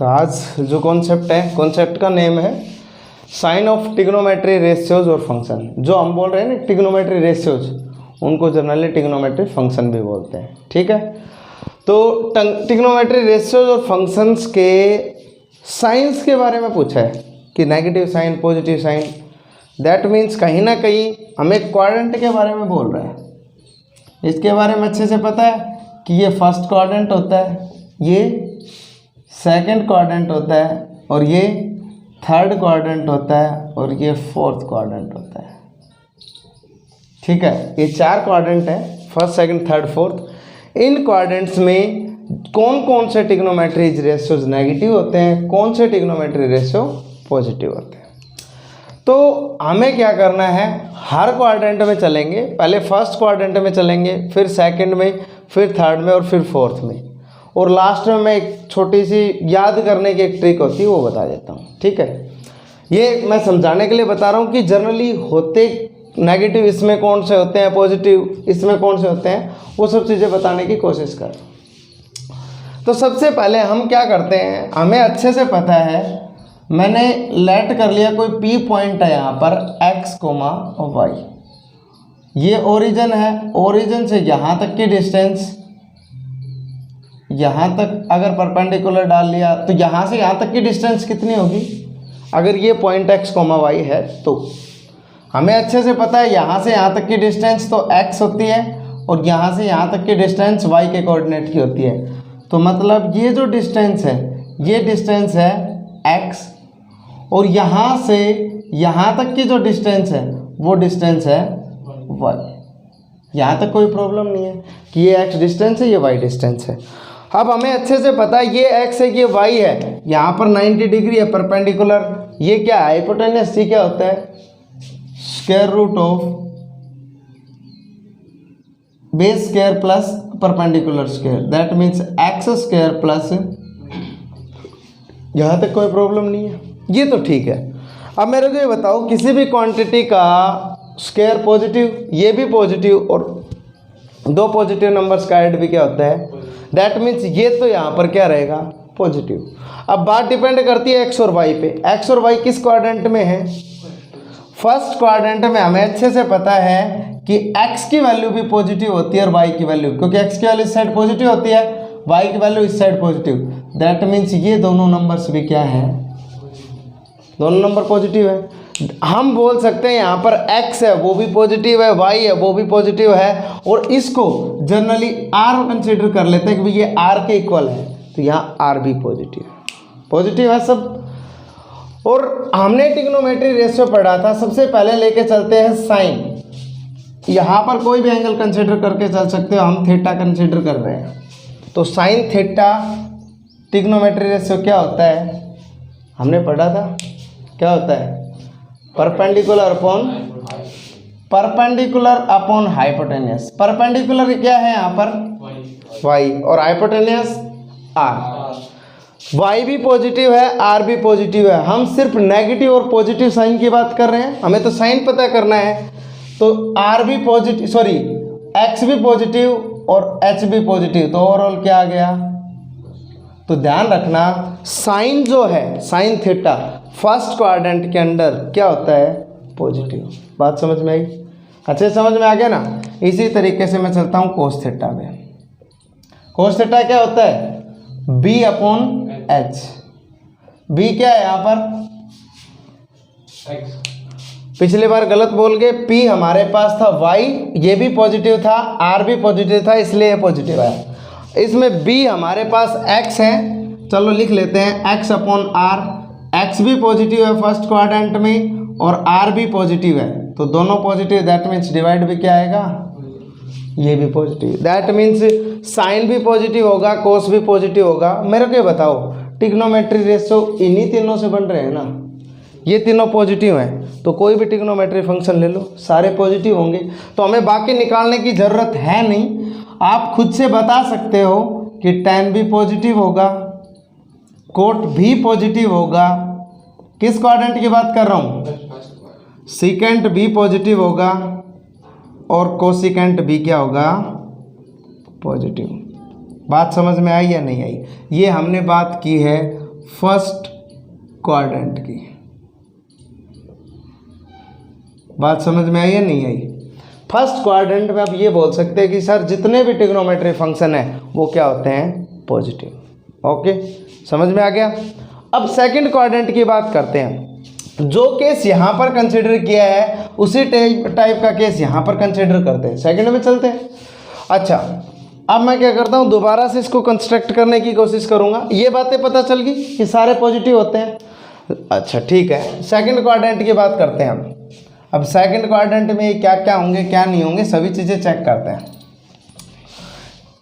तो आज जो कॉन्सेप्ट है, कॉन्सेप्ट का नेम है साइन ऑफ ट्रिग्नोमेट्री रेशियोज और फंक्शन। जो हम बोल रहे हैं ना ट्रिग्नोमेट्री रेशियोज, उनको जनरली ट्रिग्नोमेट्री फंक्शन भी बोलते हैं। ठीक है, तो ट्रिग्नोमेट्री रेशियोज और फंक्शंस के साइंस के बारे में पूछा है कि negative sign, positive sign. That means कहीं ना कहीं हमें क्वाड्रेंट के बारे में बोल रहा है। इसके बारे में अच्छे से पता है कि ये फर्स्ट क्वाड्रेंट होता है, ये सेकंड क्वाड्रेंट होता है, और ये थर्ड क्वाड्रेंट होता है, और ये फोर्थ क्वाड्रेंट होता है। ठीक है, ये 4 क्वाड्रेंट है, फर्स्ट, सेकंड, थर्ड, फोर्थ। इन क्वाड्रेंट्स में कौन कौन से ट्रिग्नोमेट्री रेशियोज नेगेटिव होते हैं, कौन से ट्रिग्नोमेट्री रेशियो पॉजिटिव होते हैं। तो हमें क्या करना है, हर क्वाड्रेंट में चलेंगे। पहले फर्स्ट क्वाड्रेंट में चलेंगे, फिर सेकंड में, फिर थर्ड में, और फिर फोर्थ में, और लास्ट में मैं एक छोटी सी याद करने की एक ट्रिक होती है वो बता देता हूँ। ठीक है, ये मैं समझाने के लिए बता रहा हूँ कि जनरली होते नेगेटिव इसमें कौन से होते हैं, पॉजिटिव इसमें कौन से होते हैं, वो सब चीज़ें बताने की कोशिश कर। तो सबसे पहले हम क्या करते हैं, हमें अच्छे से पता है, मैंने लेट कर लिया कोई पी पॉइंट है यहाँ पर x, y। ये ओरिजिन है, ओरिजिन से यहाँ तक की डिस्टेंस, यहाँ तक अगर परपेंडिकुलर डाल लिया तो यहाँ से यहाँ तक की डिस्टेंस कितनी होगी, अगर ये पॉइंट x, y है तो हमें अच्छे से पता है यहाँ से यहाँ तक की डिस्टेंस तो x होती है, और यहाँ से यहाँ तक की डिस्टेंस y के कोऑर्डिनेट की होती है। तो मतलब ये जो डिस्टेंस है, ये डिस्टेंस है x, और यहाँ से यहाँ तक की जो डिस्टेंस है वो डिस्टेंस है y। यहाँ तक कोई प्रॉब्लम नहीं है कि ये x डिस्टेंस है, ये y डिस्टेंस है। अब हमें अच्छे से पता है ये x है, ये y है, यहाँ पर 90 डिग्री है परपेंडिकुलर। ये क्या है, हाइपोटेन्यूस। ये क्या होता है, square root of base square plus perpendicular square. That means x square plus, यहाँ तक कोई प्रॉब्लम नहीं है, ये तो ठीक है। अब मेरे को ये बताओ, किसी भी क्वांटिटी का स्क्वायर पॉजिटिव, ये भी पॉजिटिव, और 2 पॉजिटिव नंबर्स का ऐड भी क्या होता है, दैट मीन्स ये तो यहाँ पर क्या रहेगा, पॉजिटिव। अब बात डिपेंड करती है x और y पे। x और y किस क्वाड्रेंट में है, फर्स्ट क्वाड्रेंट में। हमें अच्छे से पता है कि x की वैल्यू भी पॉजिटिव होती है और y की वैल्यू, क्योंकि x की वैल्यू इस साइड पॉजिटिव होती है, y की वैल्यू इस साइड पॉजिटिव। दैट मीन्स ये दोनों नंबर्स भी क्या है, दोनों नंबर पॉजिटिव है। हम बोल सकते हैं यहाँ पर x है वो भी पॉजिटिव है, y है वो भी पॉजिटिव है, और इसको जनरली r कंसीडर कर लेते हैं कि ये r के इक्वल है, तो यहाँ r भी पॉजिटिव है सब। और हमने ट्रिग्नोमेट्री रेशियो पढ़ा था, सबसे पहले लेके चलते हैं साइन। यहाँ पर कोई भी एंगल कंसीडर करके चल सकते हो, हम थीटा कंसीडर कर रहे हैं। तो साइन थीटा ट्रिग्नोमेट्री रेशियो क्या होता है, हमने पढ़ा था, क्या होता है, परपेंडिकुलर अपॉन हाइपोटेन्यूस। परपेंडिकुलर क्या है यहाँ पर y, और हाइपोटेन्यूस r। y भी पॉजिटिव है, r भी पॉजिटिव है। हम सिर्फ नेगेटिव और पॉजिटिव साइन की बात कर रहे हैं, हमें तो साइन पता करना है। तो r भी पॉजिटिव, सॉरी x भी पॉजिटिव और h भी पॉजिटिव, तो ओवरऑल क्या आ गया। तो ध्यान रखना, साइन जो है, साइन थीटा फर्स्ट क्वाड्रेंट के अंदर क्या होता है, पॉजिटिव। बात समझ में आई, अच्छे समझ में आ गया ना। इसी तरीके से मैं चलता हूँ कोस थीटा में। कोस थीटा क्या होता है, b अपॉन h। b क्या है यहाँ पर, पिछली बार गलत बोल गए, p हमारे पास था, y ये भी पॉजिटिव था, r भी पॉजिटिव था, इसलिए ये पॉजिटिव है। इसमें b हमारे पास x है, चलो लिख लेते हैं x अपॉन r। x भी पॉजिटिव है फर्स्ट क्वाड्रेंट में, और r भी पॉजिटिव है, तो दोनों पॉजिटिव, दैट मीन्स डिवाइड भी क्या आएगा, ये भी पॉजिटिव। दैट मीन्स साइन भी पॉजिटिव होगा, कोस भी पॉजिटिव होगा। मेरे को ये बताओ, ट्रिग्नोमेट्री रेशियो इन्हीं तीनों से बन रहे हैं ना, ये तीनों पॉजिटिव हैं, तो कोई भी ट्रिग्नोमेट्री फंक्शन ले लो, सारे पॉजिटिव होंगे। तो हमें बाकी निकालने की ज़रूरत है नहीं, आप खुद से बता सकते हो कि tan भी पॉजिटिव होगा, कोट भी पॉजिटिव होगा। किस क्वाड्रेंट की बात कर रहा हूँ, सीकेंट भी पॉजिटिव होगा, और कोसिकेंट भी क्या होगा, पॉजिटिव। बात समझ में आई या नहीं आई। ये हमने बात की है फर्स्ट क्वाड्रेंट की। बात समझ में आई या नहीं आई? फर्स्ट क्वाड्रेंट में आप ये बोल सकते हैं कि सर जितने भी ट्रिग्नोमेट्री फंक्शन है वो क्या होते हैं? पॉजिटिव। ओके, समझ में आ गया। अब सेकंड क्वाड्रेंट की बात करते हैं। जो केस यहाँ पर कंसिडर किया है उसी टाइप का केस यहाँ पर कंसिडर करते हैं, सेकंड में चलते हैं। अच्छा, अब मैं क्या करता हूँ, दोबारा से इसको कंस्ट्रक्ट करने की कोशिश करूँगा। ये बातें पता चल गई कि सारे पॉजिटिव होते हैं। अच्छा ठीक है, सेकंड क्वाड्रेंट की बात करते हैं हम। अब सेकंड क्वाड्रेंट में क्या क्या होंगे क्या नहीं होंगे सभी चीज़ें चेक करते हैं,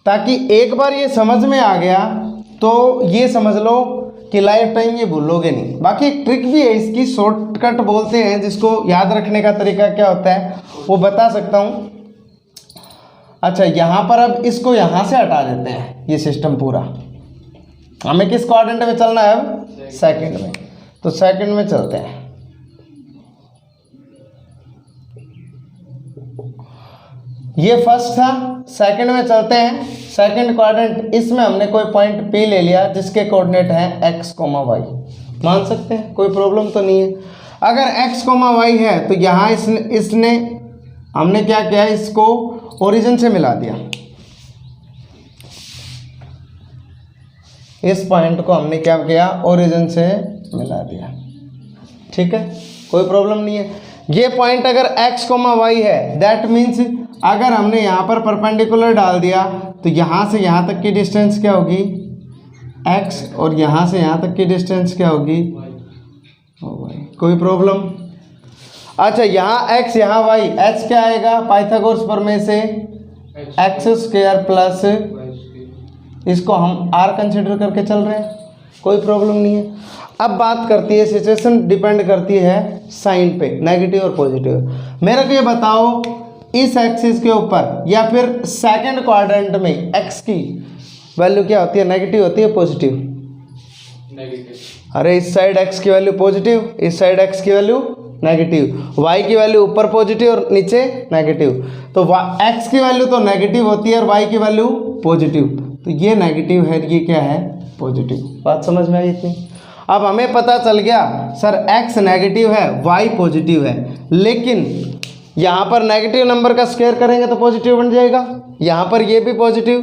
ताकि एक बार ये समझ में आ गया तो ये समझ लो कि लाइफ टाइम ये भूलोगे नहीं। बाकी एक ट्रिक भी है इसकी, शॉर्टकट बोलते हैं जिसको, याद रखने का तरीका क्या होता है वो बता सकता हूँ। अच्छा, यहाँ पर अब इसको यहाँ से हटा देते हैं, ये सिस्टम पूरा। हमें किस क्वाड्रेंट में चलना है? अब सेकंड में। तो सेकंड में चलते हैं। ये फर्स्ट था, सेकंड में चलते हैं। सेकंड क्वाड्रेंट, इसमें हमने कोई पॉइंट P ले लिया जिसके कोऑर्डिनेट हैं x, y। मान सकते हैं, कोई प्रॉब्लम तो नहीं है। अगर x, y है तो यहाँ इसने हमने क्या किया, इसको ओरिजिन से मिला दिया। इस पॉइंट को हमने क्या किया, ओरिजिन से मिला दिया। ठीक है, कोई प्रॉब्लम नहीं है। ये पॉइंट अगर x, y है, दैट मीन्स अगर हमने यहाँ पर परपेंडिकुलर डाल दिया तो यहाँ से यहाँ तक की डिस्टेंस क्या होगी? x, और यहाँ से यहाँ तक की डिस्टेंस क्या होगी? y। कोई प्रॉब्लम? अच्छा, यहाँ x यहाँ y, h क्या आएगा? पाइथागोरस प्रमेय से x² प्लस, इसको हम r कंसिडर करके चल रहे हैं, कोई प्रॉब्लम नहीं है। अब बात करती है, सिचुएशन डिपेंड करती है साइन पे, नेगेटिव और पॉजिटिव। मेरे को ये बताओ, इस एक्सिस के ऊपर या फिर सेकंड क्वाड्रेंट में x की वैल्यू क्या होती है? नेगेटिव होती है, पॉजिटिव? नेगेटिव। अरे इस साइड x की वैल्यू पॉजिटिव, इस साइड x की वैल्यू नेगेटिव, y की वैल्यू ऊपर पॉजिटिव और नीचे नेगेटिव। तो x की वैल्यू तो नेगेटिव होती है और y की वैल्यू पॉजिटिव, तो ये नेगेटिव है, ये क्या है? पॉजिटिव। बात समझ में आई इतनी? अब हमें पता चल गया सर x नेगेटिव है, y पॉजिटिव है, लेकिन यहाँ पर नेगेटिव नंबर का स्क्वायर करेंगे तो पॉजिटिव बन जाएगा। यहाँ पर ये भी पॉजिटिव,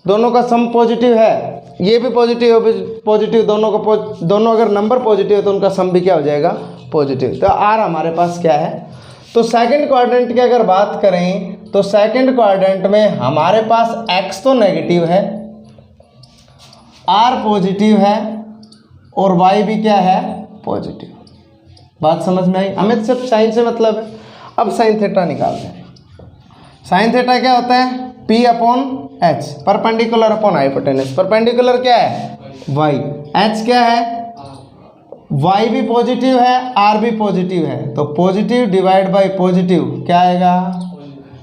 दोनों का सम पॉजिटिव है, ये भी पॉजिटिव, दोनों अगर नंबर पॉजिटिव है तो उनका सम भी क्या हो जाएगा? पॉजिटिव। तो r हमारे पास क्या है? तो सेकंड क्वाड्रेंट की अगर बात करें तो सेकंड क्वाड्रेंट में हमारे पास x तो नेगेटिव है, r पॉजिटिव है और y भी क्या है? पॉजिटिव। बात समझ में आई? हमें सिर्फ साइन से मतलब है। अब साइन थीटा निकालते हैं। साइन थीटा क्या होता है? P/H, perpendicular upon hypotenuse. Perpendicular क्या है? y, h क्या है? y भी पॉजिटिव है, r भी पॉजिटिव है, तो पॉजिटिव डिवाइड बाय पॉजिटिव क्या आएगा?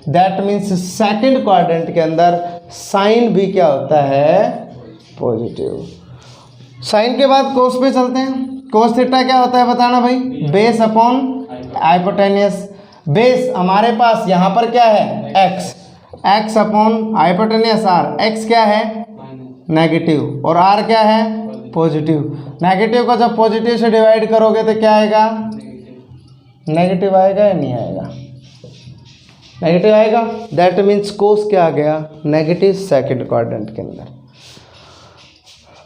दैट मीन्स सेकंड क्वाड्रेंट के अंदर साइन भी क्या होता है? पॉजिटिव। साइन के बाद कोस पे चलते हैं। कोस थीटा क्या होता है बताना भाई? Base upon hypotenuse. बेस हमारे पास यहाँ पर क्या है? x upon hypotenuse r। x क्या है? नेगेटिव, और r क्या है? पॉजिटिव। नेगेटिव को जब पॉजिटिव से डिवाइड करोगे तो क्या आएगा? नेगेटिव आएगा या नहीं आएगा? नेगेटिव आएगा। दैट मीन्स कोस क्या आ गया? नेगेटिव सेकंड क्वाड्रेंट के अंदर।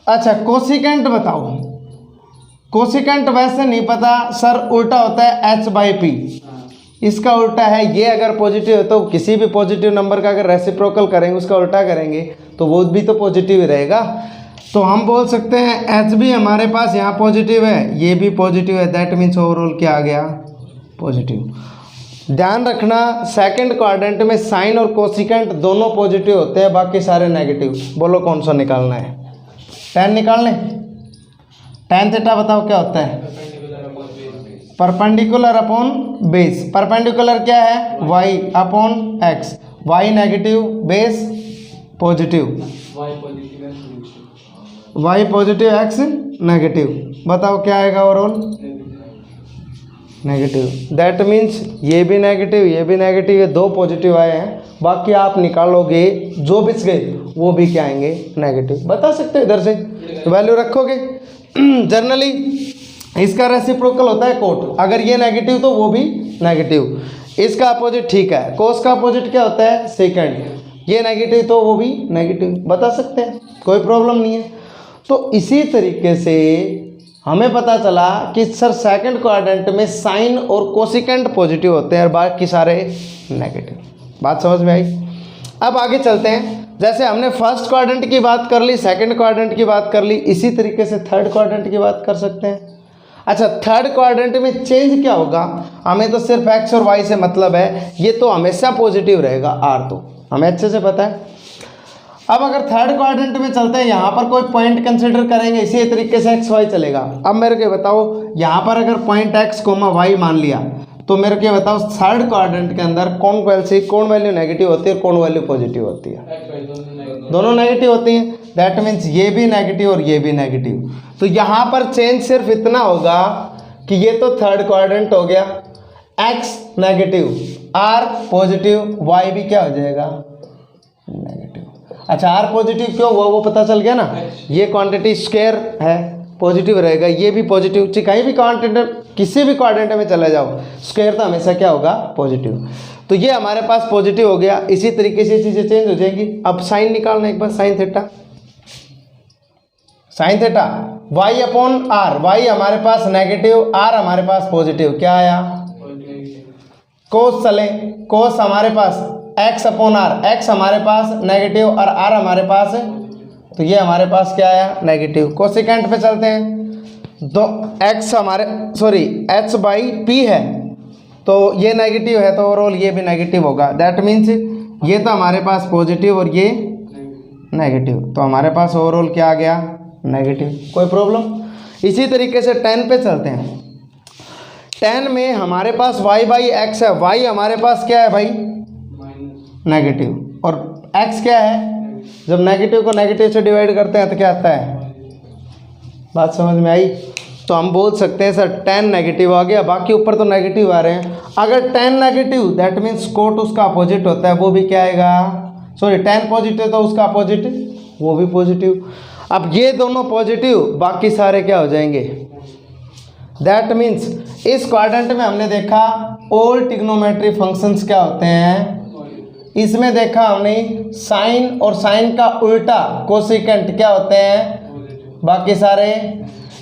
अच्छा, कोसिकेंट बताओ। कोसिकेंट वैसे नहीं पता सर, उल्टा होता है h/p। इसका उल्टा है, ये अगर पॉजिटिव है तो किसी भी पॉजिटिव नंबर का अगर रेसिप्रोकल करेंगे, उसका उल्टा करेंगे तो वो भी तो पॉजिटिव ही रहेगा। तो हम बोल सकते हैं h भी हमारे पास यहाँ पॉजिटिव है, ये भी पॉजिटिव है, दैट मीन्स ओवरऑल क्या आ गया? पॉजिटिव। ध्यान रखना, सेकंड क्वाड्रेंट में साइन और कोसिकेंट दोनों पॉजिटिव होते हैं, बाकी सारे नेगेटिव। बोलो कौन सा निकालना है? tan निकाल लें। tan थीटा बताओ क्या होता है? Perpendicular upon base. परपेंडिकुलर क्या है? y upon x। y negative, base positive, y positive, x negative. बताओ क्या आएगा ओवरऑल? नेगेटिव। दैट मीन्स ये भी नेगेटिव, ये भी नेगेटिव, ये दो पॉजिटिव आए हैं, बाकी आप निकालोगे जो बच गए वो भी क्या आएंगे? नेगेटिव। बता सकते हो इधर से, तो वैल्यू रखोगे जनरली इसका रेसिप्रोकल होता है कोट, अगर ये नेगेटिव तो वो भी नेगेटिव, इसका अपोजिट ठीक है, कोस का अपोजिट क्या होता है सेकंड, ये नेगेटिव तो वो भी नेगेटिव, बता सकते हैं, कोई प्रॉब्लम नहीं है। तो इसी तरीके से हमें पता चला कि सर सेकंड क्वाड्रेंट में साइन और कोसिकेंट पॉजिटिव होते हैं और बाकी सारे नेगेटिव। बात समझ में आई? अब आगे चलते हैं, जैसे हमने फर्स्ट क्वाड्रेंट की बात कर ली, सेकंड क्वाड्रेंट की बात कर ली, इसी तरीके से थर्ड क्वाड्रेंट की बात कर सकते हैं। अच्छा, थर्ड क्वाड्रेंट में चेंज क्या होगा, हमें तो सिर्फ एक्स और वाई से मतलब है, ये तो हमेशा पॉजिटिव रहेगा आर, तो हमें अच्छे से पता है। अब अगर थर्ड क्वाड्रेंट में चलते हैं, यहाँ पर कोई पॉइंट कंसिडर करेंगे, इसी तरीके से एक्स वाई चलेगा। अब मेरे को बताओ, यहाँ पर अगर पॉइंट एक्स कोमा वाई मान लिया, तो मेरे को बताओ थर्ड क्वाड्रेंट के अंदर कौन वैल्यू नेगेटिव होती है और कौन वैल्यू पॉजिटिव होती है? दोनों नेगेटिव होती हैं। दैट मीन्स ये भी नेगेटिव और ये भी नेगेटिव। तो यहाँ पर चेंज सिर्फ इतना होगा कि ये तो थर्ड क्वाड्रेंट हो गया, x negative, r positive, y भी क्या हो जाएगा नेगेटिव। अच्छा, आर पॉजिटिव क्यों हुआ वो पता चल गया ना, ये क्वांटिटी स्क्वायर है, पॉजिटिव रहेगा, ये भी पॉजिटिव, कहीं भी क्वांटिटी किसी भी क्वाड्रेंट में चले जाओ, स्क्वायर तो हमेशा क्या होगा पॉजिटिव। तो ये हमारे पास पॉजिटिव हो गया। इसी तरीके से चीज़ें चेंज हो जाएंगी। अब साइन निकालना एक बार, sine theta, sine theta y upon r, y हमारे पास नेगेटिव, आर हमारे पास पॉजिटिव, क्या आया कोस। चले कोस हमारे पास एक्स अपॉन आर, एक्स हमारे पास नेगेटिव और आर हमारे पास, तो ये हमारे पास क्या आया नेगेटिव। कोसिकेंट पे चलते हैं, दो एक्स हमारे एच बाई पी है, तो ये नेगेटिव है, तो ओवरऑल ये भी नेगेटिव होगा। दैट मीन्स ये तो हमारे पास पॉजिटिव और ये नेगेटिव, तो हमारे पास ओवरऑल क्या आ गया नेगेटिव। कोई प्रॉब्लम? इसी तरीके से 10 पे चलते हैं। 10 में हमारे पास y बाई एक्स है, y हमारे पास क्या है भाई नेगेटिव, और x क्या है, जब नेगेटिव को नेगेटिव से डिवाइड करते हैं तो क्या आता है, बात समझ में आई? तो हम बोल सकते हैं सर 10 नेगेटिव आ गया, बाकी ऊपर तो नेगेटिव आ रहे हैं। अगर 10 नेगेटिव दैट मीन्स कोट उसका अपोजिट होता है, वो भी क्या आएगा, 10 पॉजिटिव तो उसका अपोजिट वो भी पॉजिटिव। अब ये दोनों पॉजिटिव, बाकी सारे क्या हो जाएंगे। दैट मीन्स इस क्वाड्रेंट में हमने देखा ऑल ट्रिग्नोमेट्री फंक्शंस क्या होते हैं, इसमें देखा हमने साइन और साइन का उल्टा कोसिकेंट क्या होते हैं बाकी सारे।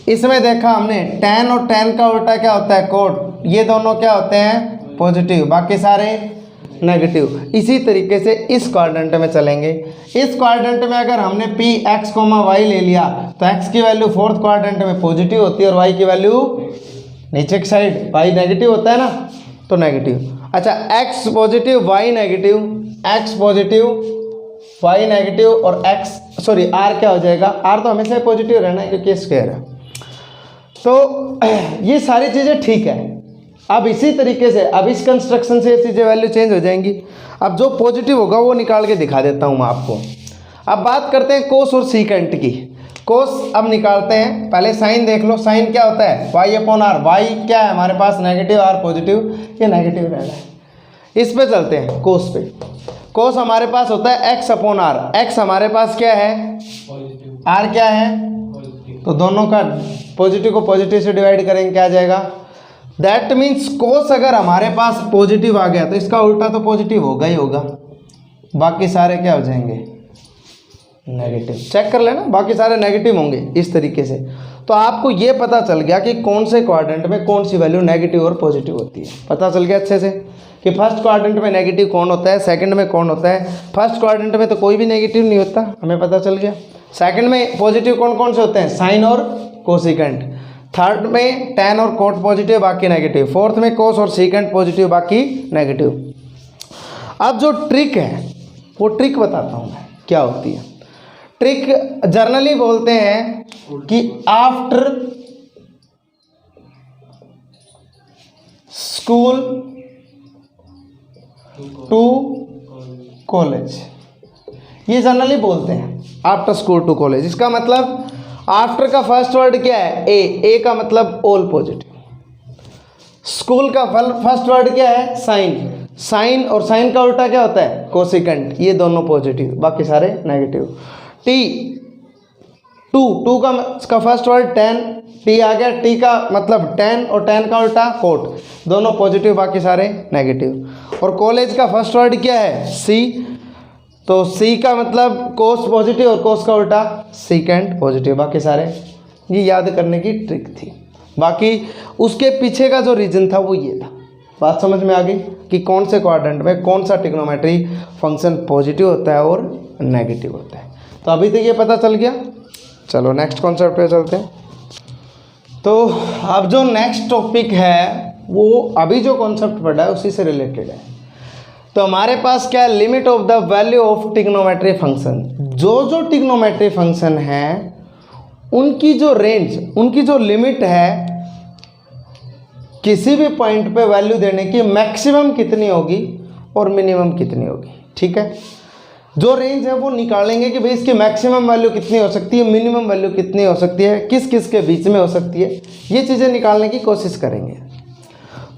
इसमें देखा हमने tan और tan का उल्टा क्या होता है कोट, ये दोनों क्या होते हैं पॉजिटिव, बाकी सारे नेगेटिव। इसी तरीके से इस क्वाड्रेंट में चलेंगे। इस क्वाड्रेंट में अगर हमने पी एक्स कोमा वाई ले लिया, तो एक्स की वैल्यू फोर्थ क्वाड्रेंट में पॉजिटिव होती है और वाई की वैल्यू नीचे की साइड, वाई नेगेटिव होता है ना, तो नेगेटिव। अच्छा, x positive y negative, x positive y negative और आर क्या हो जाएगा, आर तो हमेशा पॉजिटिव रहना है क्योंकि स्क्वायर है। तो ये सारी चीज़ें ठीक है। अब इसी तरीके से अब इस कंस्ट्रक्शन से ये चीज़ें वैल्यू चेंज हो जाएंगी। अब जो पॉजिटिव होगा वो निकाल के दिखा देता हूँ मैं आपको। अब बात करते हैं कोस और सीकेंट की। कोस अब निकालते हैं, पहले साइन देख लो। साइन क्या होता है वाई अपॉन आर, वाई क्या है हमारे पास नेगेटिव, आर पॉजिटिव, ये नेगेटिव रहना है। इस पे चलते हैं कोस पे। कोस हमारे पास होता है एक्स अपॉन आर, एक्स हमारे पास क्या है आर क्या है, तो दोनों का पॉजिटिव को पॉजिटिव से डिवाइड करेंगे क्या आ जाएगा। दैट मीन्स कोस अगर हमारे पास पॉजिटिव आ गया तो इसका उल्टा तो पॉजिटिव होगा ही होगा, बाकी सारे क्या हो जाएंगे नेगेटिव। चेक कर लेना, बाकी सारे नेगेटिव होंगे इस तरीके से। तो आपको ये पता चल गया कि कौन से क्वाड्रेंट में कौन सी वैल्यू नेगेटिव और पॉजिटिव होती है। पता चल गया अच्छे से कि फर्स्ट क्वाड्रेंट में नेगेटिव कौन होता है, सेकंड में कौन होता है। फर्स्ट क्वाड्रेंट में तो कोई भी नेगेटिव नहीं होता, हमें पता चल गया। सेकंड में पॉजिटिव कौन कौन से होते हैं, साइन और कोसिकेंट। थर्ड में tan और कोट पॉजिटिव, बाकी नेगेटिव। फोर्थ में कोस और सीकेंट पॉजिटिव, बाकी नेगेटिव। अब जो ट्रिक है वो ट्रिक बताता हूँ मैं क्या होती है। ट्रिक जर्नली बोलते हैं कि आफ्टर स्कूल टू कॉलेज, ये जनरली बोलते हैं आफ्टर स्कूल टू कॉलेज। इसका मतलब आफ्टर का फर्स्ट वर्ड क्या है ए का मतलब ऑल पॉजिटिव। स्कूल का फर्स्ट वर्ड क्या है साइन, साइन और साइन का उल्टा क्या होता है कोसिकेंट, ये दोनों पॉजिटिव, बाकी सारे नेगेटिव। टी टू का फर्स्ट वर्ड टेन, टी आ गया, टी का मतलब टेन और टेन का उल्टा कोट, दोनों पॉजिटिव बाकी सारे नेगेटिव। और कॉलेज का फर्स्ट वर्ड क्या है? सी, तो सी का मतलब कोस पॉजिटिव और कोस का उल्टा सीकेंट पॉजिटिव, बाकी सारे। ये याद करने की ट्रिक थी। बाकी उसके पीछे का जो रीजन था वो ये था। बात समझ में आ गई कि कौन से क्वाड्रेंट में कौन सा ट्रिग्नोमेट्री फंक्शन पॉजिटिव होता है और नेगेटिव होता है। तो अभी तक ये पता चल गया। चलो नेक्स्ट कॉन्सेप्ट पे चलते हैं। तो अब जो नेक्स्ट टॉपिक है वो अभी जो कॉन्सेप्ट पढ़ा है उसी से रिलेटेड है। तो हमारे पास क्या है? Limit of the value of trigonometry function. जो ट्रिग्नोमेट्री फंक्शन है उनकी जो रेंज, उनकी जो लिमिट है, किसी भी पॉइंट पे वैल्यू देने की मैक्सिमम कितनी होगी और मिनिमम कितनी होगी। ठीक है, जो रेंज है वो निकालेंगे कि भाई इसकी मैक्सिमम वैल्यू कितनी हो सकती है, मिनिमम वैल्यू कितनी हो सकती है, किस किस के बीच में हो सकती है, ये चीज़ें निकालने की कोशिश करेंगे।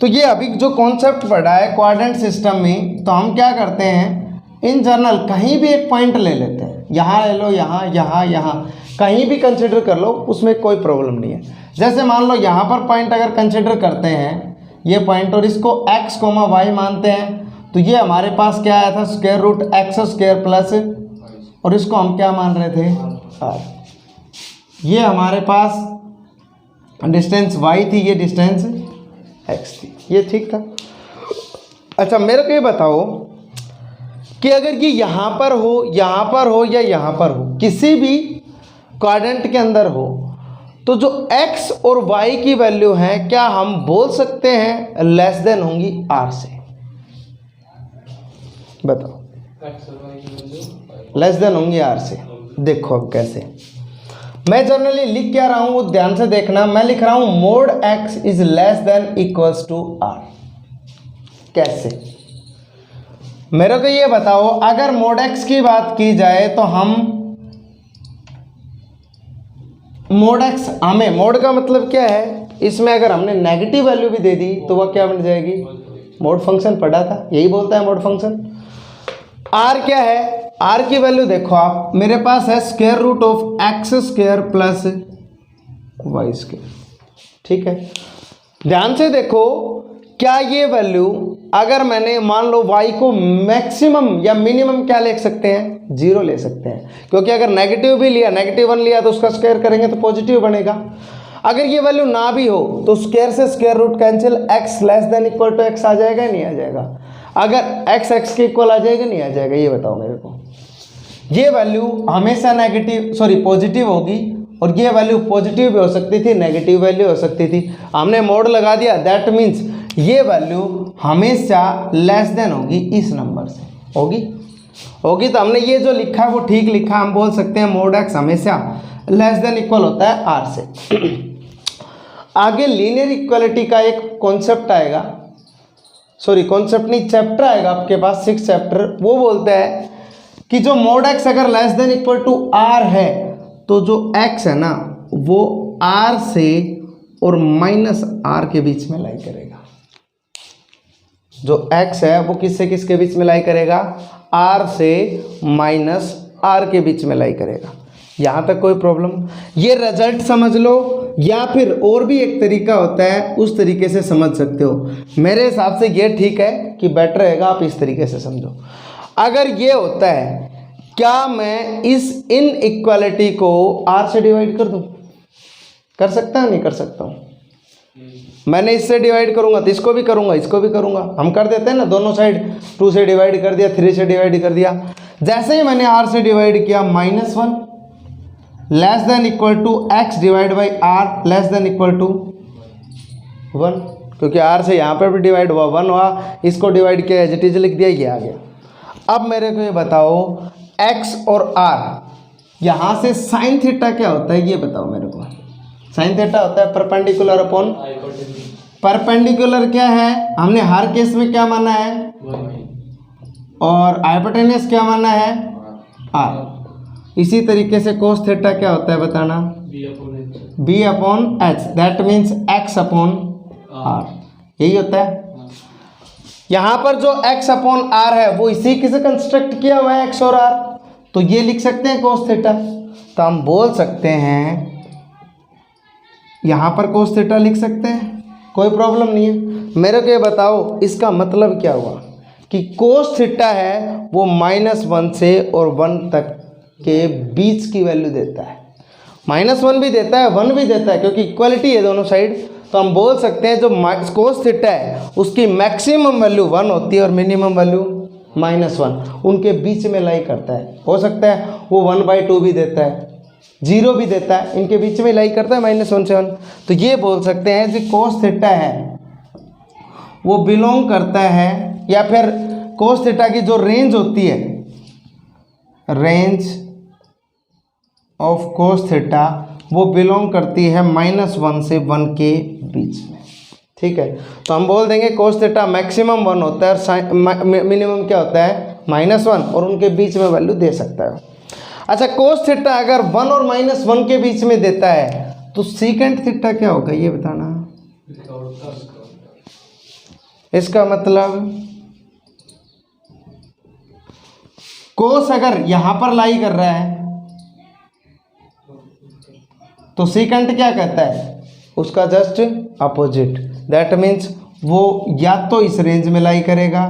तो ये अभी जो कॉन्सेप्ट पढ़ा है क्वाड्रेंट सिस्टम में, तो हम क्या करते हैं, इन जनरल कहीं भी एक पॉइंट ले लेते हैं, यहाँ ले लो, यहाँ कहीं भी कंसिडर कर लो, उसमें कोई प्रॉब्लम नहीं है। जैसे मान लो यहाँ पर पॉइंट अगर कंसिडर करते हैं ये पॉइंट और इसको x, y मानते हैं, तो ये हमारे पास क्या आया था? Square root x square plus, और इसको हम क्या मान रहे थे? r। ये हमारे पास डिस्टेंस y थी, ये डिस्टेंस x थी, ये ठीक था। अच्छा मेरे को ये बताओ कि अगर ये यहाँ पर हो, यहाँ पर हो या यहाँ पर हो, किसी भी क्वाड्रेंट के अंदर हो, तो जो x और y की वैल्यू है क्या हम बोल सकते हैं लेस देन होंगी r से? बताओ, लेस देन होंगी r से। देखो अब कैसे, मैं जनरली लिख क्या रहा हूं वो ध्यान से देखना। मैं लिख रहा हूं mod x is less than equals to r। कैसे? मेरे को ये बताओ, अगर मोड x की बात की जाए तो हम मोड x, हमें मोड का मतलब क्या है, इसमें अगर हमने नेगेटिव वैल्यू भी दे दी तो वह क्या बन जाएगी? मोड फंक्शन पढ़ा था, यही बोलता है मोड फंक्शन। r क्या है? r की वैल्यू देखो आप, मेरे पास है square root of x square plus y square. ठीक है, ध्यान से देखो, क्या ये वैल्यू अगर मैंने मान लो y को मैक्सिमम या मिनिमम क्या ले सकते हैं? 0 ले सकते हैं, क्योंकि अगर नेगेटिव भी लिया, -1 लिया तो उसका स्क्वायर करेंगे तो पॉजिटिव बनेगा। अगर ये वैल्यू ना भी हो तो स्क्वायर से square root cancel, x less than equal to x आ जाएगा नहीं आ जाएगा? अगर x के इक्वल आ जाएगा नहीं आ जाएगा? ये बताओ मेरे को। ये वैल्यू हमेशा पॉजिटिव होगी, और ये वैल्यू पॉजिटिव भी हो सकती थी, नेगेटिव वैल्यू हो सकती थी। हमने मोड लगा दिया, दैट मीन्स ये वैल्यू हमेशा लेस देन होगी इस नंबर से, होगी। तो हमने ये जो लिखा है वो ठीक लिखा, हम बोल सकते हैं मोड x हमेशा लेस देन इक्वल होता है r से। आगे लीनियर इक्वालिटी का एक कॉन्सेप्ट आएगा, कॉन्सेप्ट नहीं, चैप्टर आएगा आपके पास, 6 चैप्टर। वो बोलता है कि जो मोड x अगर less than equal to r है तो जो x है ना वो r से और माइनस r के बीच में लाई करेगा। जो x है वो किससे किसके बीच में लाई करेगा? r से माइनस r के बीच में लाई करेगा। यहाँ तक कोई प्रॉब्लम? ये रिजल्ट समझ लो, या फिर और भी एक तरीका होता है, उस तरीके से समझ सकते हो। मेरे हिसाब से ये ठीक है कि बेटर रहेगा आप इस तरीके से समझो। अगर ये होता है, क्या मैं इस इनइक्वालिटी को r से डिवाइड कर दूं? कर सकता है नहीं कर सकता हूँ? मैंने इससे डिवाइड करूंगा तो इसको भी करूंगा, इसको भी करूंगा। हम कर देते हैं ना, दोनों साइड 2 से डिवाइड कर दिया, 3 से डिवाइड कर दिया। जैसे ही मैंने r से डिवाइड किया, -1 less than equal to x divide by r less than equal to 1, क्योंकि r से यहाँ पर भी डिवाइड हुआ, 1 हुआ, इसको डिवाइड किया, एज इट इज लिख दिया, ये आ गया। अब मेरे को ये बताओ, x और r, यहाँ से साइन थीटा क्या होता है ये बताओ मेरे को। साइन थीटा होता है परपेंडिकुलर अपॉन, परपेंडिकुलर क्या है, हमने हर केस में क्या माना है, और हाइपोटेन्यूस क्या माना है, r। इसी तरीके से कोस थीटा क्या होता है बताना, b upon h, that means x upon r, यही होता है। यहाँ पर जो x अपॉन r है वो इसी से कंस्ट्रक्ट किया हुआ है, x और r, तो ये लिख सकते हैं कोस थीटा। तो हम बोल सकते हैं यहाँ पर cos थीटा लिख सकते हैं, कोई प्रॉब्लम नहीं है। मेरे को ये बताओ इसका मतलब क्या हुआ कि cos थीटा है वो -1 से और 1 तक के बीच की वैल्यू देता है। -1 भी देता है, 1 भी देता है, क्योंकि इक्वलिटी है दोनों साइड। तो हम बोल सकते हैं जो cos थीटा है उसकी मैक्सिमम वैल्यू 1 होती है और मिनिमम वैल्यू -1, उनके बीच में लाई करता है। हो सकता है वो 1/2 भी देता है, 0 भी देता है, इनके बीच में लाई करता है -1 से 1। तो ये बोल सकते हैं कि cos थीटा है वो बिलोंग करता है, या फिर cos थीटा की जो रेंज होती है, रेंज ऑफ cos थीटा वो बिलोंग करती है -1 से 1 के बीच में। ठीक है, तो हम बोल देंगे cos थीटा मैक्सिमम 1 होता है और मिनिमम क्या होता है -1, और उनके बीच में वैल्यू दे सकता है। अच्छा, cos थीटा अगर 1 और -1 के बीच में देता है तो सेकंड थीटा क्या होगा ये बताना। इसका मतलब cos अगर यहां पर लाई कर रहा है तो सेकंड क्या कहता है, उसका जस्ट अपोजिट। दैट मीन्स वो या तो इस रेंज में लाई करेगा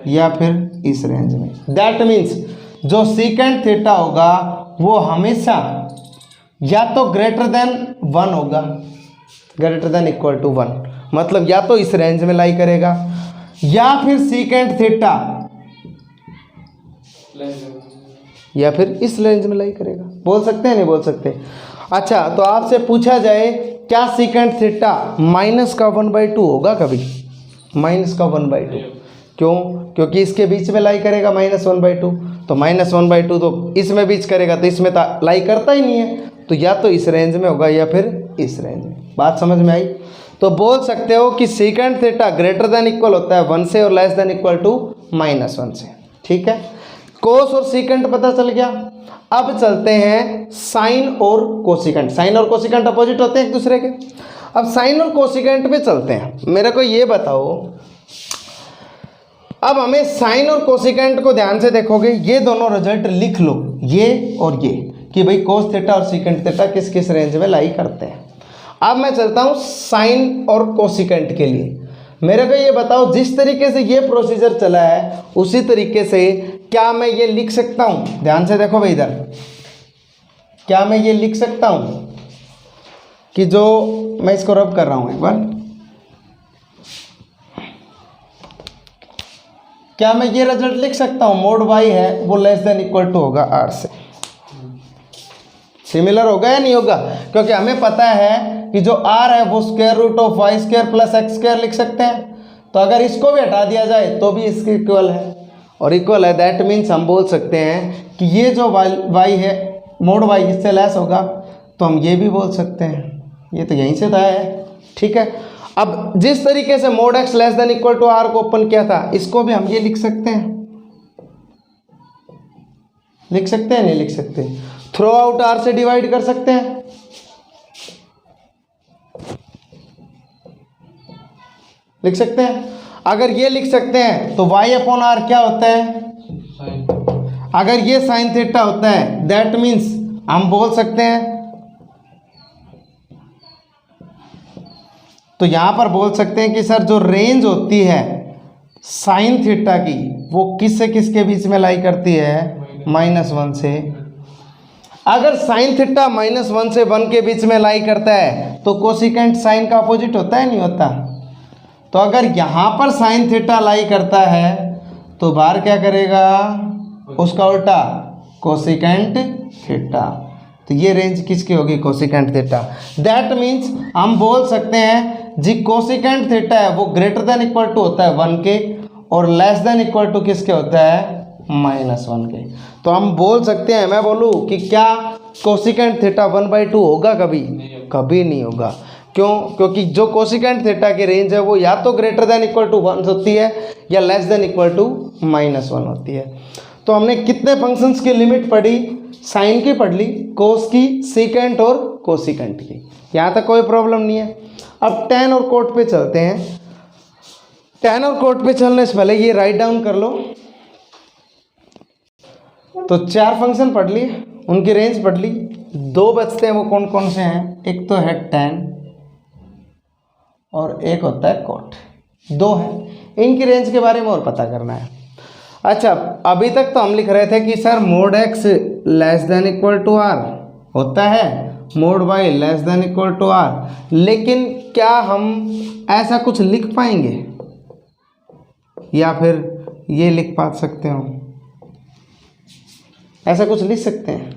या फिर इस रेंज में। दैट मीन्स जो सेकंड थीटा होगा वो हमेशा या तो ग्रेटर देन 1 होगा, ग्रेटर देन इक्वल टू 1, मतलब या तो इस रेंज में लाई करेगा या फिर सेकंड थीटा या फिर इस रेंज में लाई करेगा। बोल सकते हैं नहीं बोल सकते। अच्छा, तो आपसे पूछा जाए क्या सेकंड थीटा -1/2 होगा कभी? -1/2 क्यों? क्योंकि इसके बीच में लाई करेगा -1/2, तो -1/2 तो इसमें बीच करेगा तो इसमें तो लाई करता ही नहीं है, तो या तो इस रेंज में होगा या फिर इस रेंज में। बात समझ में आई? तो बोल सकते हो कि second theta greater than equal होता है 1 से और लेस देन इक्वल टू -1 से। ठीक है, कोस और सीकेंट पता चल गया। अब चलते हैं साइन और कोसिकेंट। साइन और कोसिकेंट अपोजिट होते हैं एक दूसरे के। अब साइन और कोसिकेंट पे चलते हैं। मेरे को ये बताओ, अब हमें साइन और कोसिकेंट को ध्यान से देखोगे, ये दोनों रिजल्ट लिख लो, ये और ये, कि भाई कोस थीटा और सीकेंट थीटा किस किस रेंज में लाई करते हैं। अब मैं चलता हूँ साइन और कोसिकेंट के लिए। मेरे को ये बताओ, जिस तरीके से ये प्रोसीजर चला है उसी तरीके से क्या मैं ये लिख सकता हूँ? ध्यान से देखो भाई इधर, क्या मैं ये लिख सकता हूँ कि जो मैं इसको रब कर रहा हूँ एक बार, क्या मैं ये रिजल्ट लिख सकता हूँ? मोड वाई है वो लेस देन इक्वल टू होगा आर से। सिमिलर होगा या नहीं होगा? क्योंकि हमें पता है कि जो आर है वो square root of y square plus x square लिख सकते हैं। तो अगर इसको भी हटा दिया जाए तो भी इसके इक्वल है, और इक्वल है दैट मीन्स हम बोल सकते हैं कि ये जो वाई है मोड वाई इससे लेस होगा, तो हम ये भी बोल सकते हैं, ये तो यहीं से था है। ठीक है, अब जिस तरीके से mod x less than equal to r को ओपन किया था, इसको भी हम ये लिख सकते हैं। लिख सकते हैं नहीं लिख सकते? थ्रो आउट आर से डिवाइड कर सकते हैं। लिख सकते हैं। अगर ये लिख सकते हैं तो y अपॉन आर क्या होता है? अगर ये साइन थीटा होता है दैट मीन्स हम बोल सकते हैं, तो यहां पर बोल सकते हैं कि सर जो रेंज होती है साइन थीटा की वो किस से किस के बीच में लाई करती है? -1 से। अगर साइन थीटा -1 से 1 के बीच में लाई करता है तो कोसिकेंट साइन का अपोजिट होता है नहीं होता? तो अगर यहाँ पर साइन थीटा लाई करता है तो बाहर क्या करेगा? उसका उल्टा कोसिकेंट थीटा। तो ये रेंज किसकी होगी? Cosecant theta. दैट मीन्स हम बोल सकते हैं जी कोसिकेंट थीटा है वो ग्रेटर देन इक्वल टू होता है 1 के और लेस देन इक्वल टू किसके होता है? -1 के। तो हम बोल सकते हैं, मैं बोलूँ कि क्या कोसिकेंट थीटा 1/2 होगा कभी? कभी नहीं होगा। क्यों? क्योंकि जो कोसिकेंट थीटा की रेंज है वो या तो ग्रेटर देन इक्वल टू 1 होती है या लेस देन इक्वल टू -1 होती है। तो हमने कितने फंक्शंस की लिमिट पढ़ी? साइन की पढ़ ली, कोस की, सीकेंट और कोसिकेंट की। यहाँ तक कोई प्रॉब्लम नहीं है। अब टेन और कोट पे चलते हैं। टेन और कोट पे चलने से पहले ये राइट डाउन कर लो। तो 4 फंक्शन पढ़ लिए उनकी रेंज पढ़ ली। दो बचते हैं, वो कौन कौन से हैं? एक तो है tan और एक होता है cot, दो हैं। इनकी रेंज के बारे में और पता करना है। अच्छा, अभी तक तो हम लिख रहे थे कि sir mod x less than equal to r होता है, mod y less than equal to r, लेकिन क्या हम ऐसा कुछ लिख पाएंगे या फिर ये लिख पा सकते हो? ऐसा कुछ लिख सकते हैं?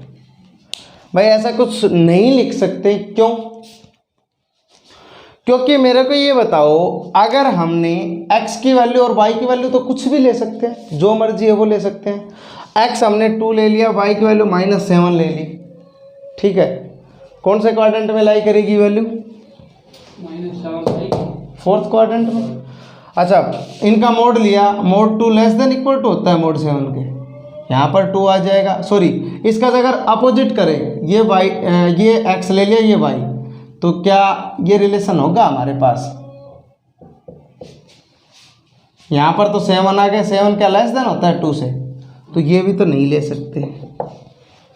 भाई ऐसा कुछ नहीं लिख सकते। क्यों? क्योंकि मेरे को ये बताओ, अगर हमने x की वैल्यू और y की वैल्यू तो कुछ भी ले सकते हैं, जो मर्जी है वो ले सकते हैं। x हमने 2 ले लिया, y की वैल्यू -7 ले ली, ठीक है। कौन से क्वाड्रेंट में लाई करेगी वैल्यू? फोर्थ क्वाड्रेंट में। अच्छा, इनका मोड लिया, mod 2 less than equal to होता है मोड 7 के, यहाँ पर 2 आ जाएगा। सॉरी, इसका अगर अपोजिट करें, ये y ये x ले लिया, ये y, तो क्या ये रिलेशन होगा हमारे पास? यहाँ पर तो 7 आ गया, 7 क्या लेस देन होता है 2 से, तो ये भी तो नहीं ले सकते,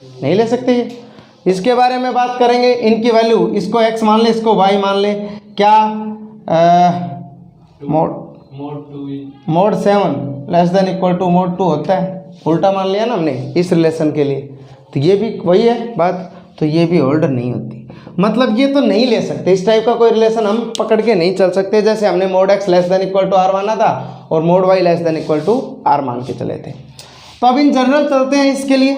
नहीं ले सकते ये। इसके बारे में बात करेंगे, इनकी वैल्यू, इसको x मान ले, इसको y मान ले, क्या mod 7 less than equal to mod 2 होता है, उल्टा मान लिया ना हमने इस रिलेशन के लिए, तो ये भी वही है बात, तो ये भी होल्ड नहीं होती। मतलब ये तो नहीं ले सकते, इस टाइप का कोई रिलेशन हम पकड़ के नहीं चल सकते, जैसे हमने mod x less than equal to r माना था और mod y less than equal to r मान के चले थे। तो अब इन जनरल चलते हैं इसके लिए।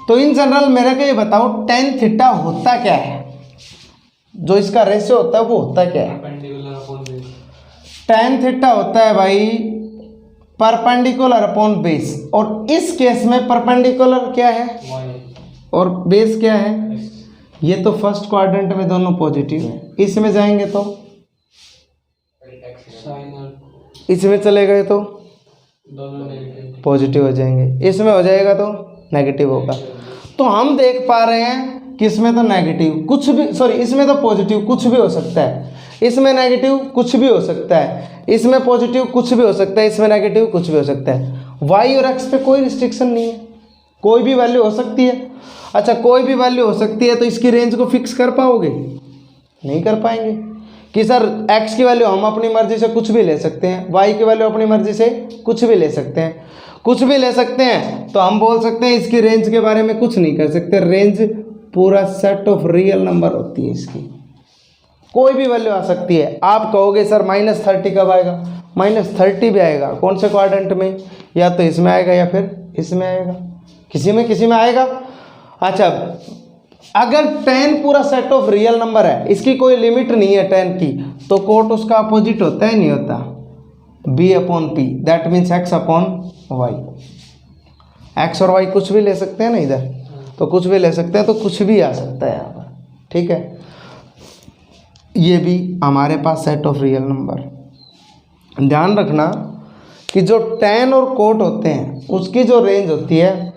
तो इन जनरल मेरे को ये बताओ, tan थीटा होता क्या है? जो इसका रेशियो होता है वो होता क्या है? tan थीटा होता है भाई परपेंडिकुलर अपॉन बेस, और इस केस में परपेंडिकुलर क्या है और बेस क्या है? ये तो फर्स्ट क्वाड्रेंट में दोनों पॉजिटिव है, इसमें जाएंगे तो इसमें चले गए तो पॉजिटिव हो जाएंगे, इसमें हो जाएगा तो नेगेटिव होगा। तो हम देख पा रहे हैं कि इसमें तो नेगेटिव कुछ भी, सॉरी इसमें तो पॉजिटिव कुछ भी हो सकता है, इसमें नेगेटिव कुछ भी हो सकता है, इसमें पॉजिटिव कुछ भी हो सकता है, इसमें नेगेटिव कुछ भी हो सकता है। y और x पे कोई रिस्ट्रिक्शन नहीं है, कोई भी वैल्यू हो सकती है। अच्छा, कोई भी वैल्यू हो सकती है तो इसकी रेंज को फिक्स कर पाओगे? नहीं कर पाएंगे कि सर x की वैल्यू हम अपनी मर्जी से कुछ भी ले सकते हैं, y की वैल्यू अपनी मर्जी से कुछ भी ले सकते हैं, कुछ भी ले सकते हैं, तो हम बोल सकते हैं इसकी रेंज के बारे में कुछ नहीं कर सकते। रेंज पूरा सेट ऑफ रियल नंबर होती है, इसकी कोई भी वैल्यू आ सकती है। आप कहोगे सर -30 कब आएगा? -30 भी आएगा, कौन से क्वाड्रेंट में? या तो इसमें आएगा या फिर इसमें आएगा, किसी में आएगा। अच्छा, अगर tan पूरा सेट ऑफ रियल नंबर है, इसकी कोई लिमिट नहीं है tan की, तो कोट उसका अपोजिट होता है नहीं होता? b upon p, that means x upon y। x और y कुछ भी ले सकते हैं ना इधर, तो कुछ भी ले सकते हैं, तो कुछ भी आ सकता है यहाँ पर, ठीक है। ये भी हमारे पास सेट ऑफ रियल नंबर। ध्यान रखना कि जो tan और कोट होते हैं उसकी जो रेंज होती है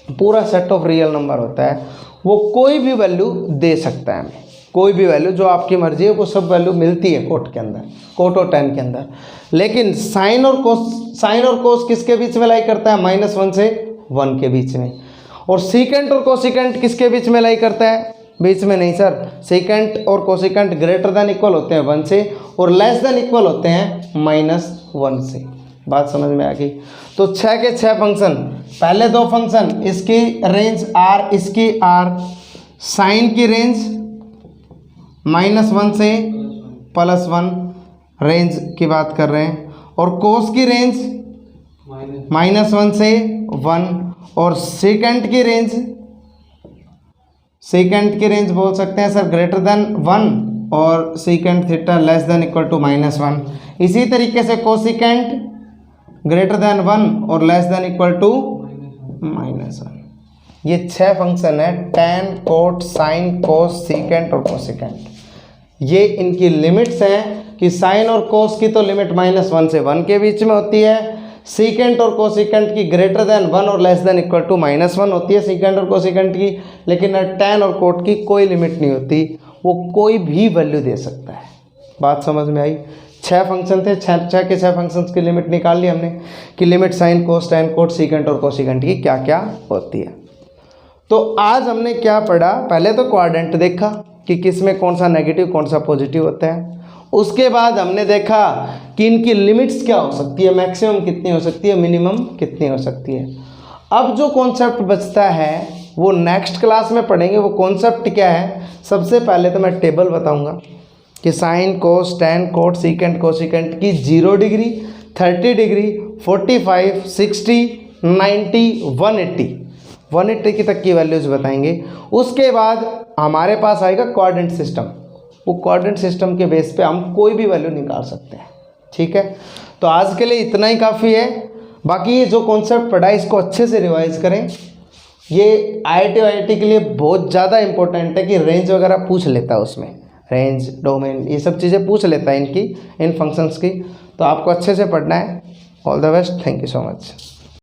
पूरा सेट ऑफ रियल नंबर होता है, वो कोई भी वैल्यू दे सकता है हमें, कोई भी वैल्यू जो आपकी मर्जी है, वो सब वैल्यू मिलती है कोट के अंदर, कोट और tan के अंदर। लेकिन साइन और कोस किसके बीच में लाई करता है? -1 से 1 के बीच में। और सीकेंट और कोसिकेंट किसके बीच में लाई करता है? बीच में नहीं सर, सीकेंट और कोसिकेंट ग्रेटर देन इक्वल होते हैं 1 से, और लेस देन इक्वल होते हैं -1 से। बात समझ में आ गई? तो 6 के 6 फंक्शन, पहले दो फंक्शन, इसकी रेंज r, इसकी r, साइन की रेंज -1 से +1 रेंज की बात कर रहे हैं, और कोस की रेंज -1 से 1, और सेकेंड की रेंज बोल सकते हैं सर ग्रेटर देन 1, और second theta less than equal to -1। इसी तरीके से कोसिकेंट ग्रेटर देन 1 और लेस देन इक्वल टू -1। ये 6 फंक्शन है, tan, कोट, साइन, कोस, सीकेंट और कोसिकेंट। ये इनकी लिमिट्स हैं कि साइन और कोस की तो लिमिट -1 से 1 के बीच में होती है, सीकेंट और कोसिकेंट की ग्रेटर देन 1 और लेस देन इक्वल टू -1 होती है सीकेंट और कोसिकेंट की। लेकिन tan और कोट की कोई लिमिट नहीं होती, वो कोई भी वैल्यू दे सकता है। बात समझ में आई? 6 फंक्शन थे, 6 के 6 फंक्शंस की लिमिट निकाल ली हमने कि लिमिट साइन, कोस, tan, कोट, सीकेंट और कोसिकेंट की क्या क्या होती है। तो आज हमने क्या पढ़ा, पहले तो क्वाड्रेंट देखा कि किस में कौन सा नेगेटिव कौन सा पॉजिटिव होता है। उसके बाद हमने देखा कि इनकी लिमिट्स क्या हो सकती है, मैक्सिमम कितनी हो सकती है, मिनिमम कितनी हो सकती है। अब जो कॉन्सेप्ट बचता है वो नेक्स्ट क्लास में पढ़ेंगे। वो कॉन्सेप्ट क्या है, सबसे पहले तो मैं टेबल बताऊंगा कि sine cos ten coat secant cosecant की 0 डिग्री 30 डिग्री 45 60 90 180 की तक की वैल्यूज़ बताएंगे। उसके बाद हमारे पास आएगा कोऑर्डिनेट सिस्टम। वो कोऑर्डिनेट सिस्टम के बेस पे हम कोई भी वैल्यू निकाल सकते हैं। ठीक है, तो आज के लिए इतना ही काफ़ी है। बाकी ये जो कॉन्सेप्ट पढ़ा है इसको अच्छे से रिवाइज करें। ये IIT के लिए बहुत ज़्यादा इंपॉर्टेंट है कि रेंज वगैरह पूछ लेता है, उसमें रेंज डोमेन ये सब चीज़ें पूछ लेता है इनकी, इन फंक्शंस की। तो आपको अच्छे से पढ़ना है। All the best, thank you so much.